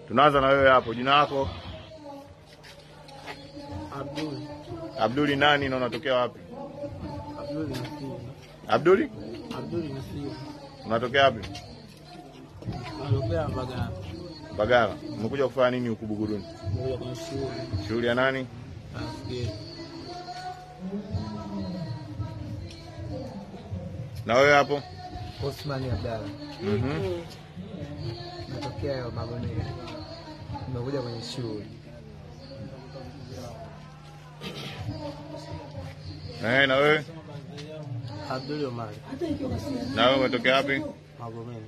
Tunaanza na wewe hapo. Jina lako? Abduli. Abduli nani na unatokea wapi? Abduli Nasibu. Abduli? Abduli Nasibu. Unatokea wapi? Natokea Mbagala. Mbagala. Umekuja kufanya nini huku Buguruni? Nimekuja kwenye shughuli. Shughuli ya nani? Nafikiri. Na wewe hapo? Osman Abdalla. Natokea Magomeni. Nimekuja kwenye shughuli. Na wewe? Abduli Omari. Na wewe umetokea wapi? Magomeni.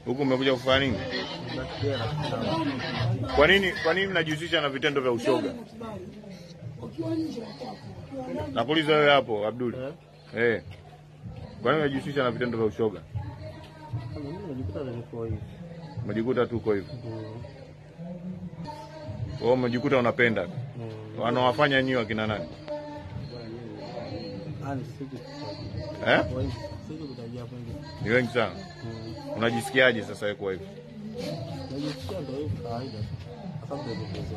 Huku umekuja kufanya nini? Kwa nini mnajihusisha na vitendo vya ushoga? Nakuuliza wewe hapo Abduli. Kwa nini unajihusisha na vitendo vya ushoga? Umejikuta tu uko hivyo. Wewe umejikuta unapenda. Wanawafanya nyinyi wakina nani? Ni wengi sana. Unajisikiaje sasa wewe kwa hivyo? Najisikia ndio hivi kawaida.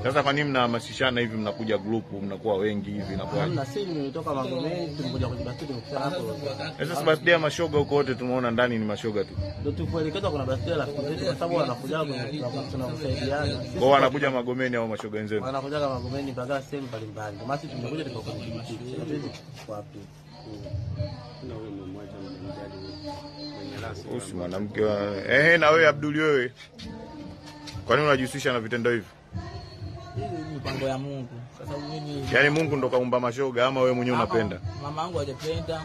Sasa kwa nini mnahamasishana hivi, mnakuja grupu, mnakuwa wengi hivi na kwa? Na sisi nimetoka Magomeni tumekuja kwenye birthday tukutana hapo. Sasa birthday ya mashoga huko wote tumeona ndani ni mashoga tu. Ndio tukuelekeza kuna birthday la kwetu kwa sababu wanakuja kwenye tunakusaidiana. Wao wanakuja Magomeni au mashoga wenzenu? Wanakuja Magomeni mpaka sehemu mbalimbali. Kama sisi tumekuja tuko kwenye kijiji. Hatuwezi wapi. Na wewe mmoja mjali mwenye rasi. Usi mwanamke na wewe Abduli wewe. Kwa nini unajihusisha na vitendo hivi? Hii ni mipango ya Mungu. Sasa mimi yaani Mungu ndo kaumba mashoga ama wewe mwenyewe unapenda? Mama yangu hajapenda.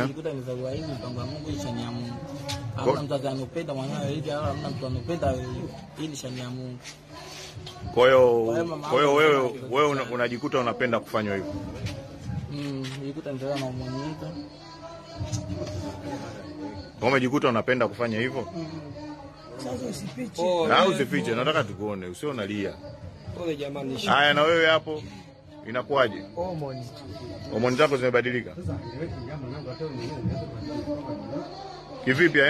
Nilikuta nizaliwa hivi, mipango ya Mungu, shani ya Mungu. Hakuna mtu anayependa mwanae hivi, hakuna mtu anayependa hii, ni shani ya Mungu. Kwa hiyo wewe unajikuta unapenda kufanywa hivyo? Nilikuta nizaliwa na mwenyeko. Umejikuta unapenda kufanya hivyo? Sasa usifiche. Na usifiche, nataka tukuone, usio unalia. Pole jamani. Haya, na wewe hapo inakuwaje? Homoni zako zimebadilika. Kivipi?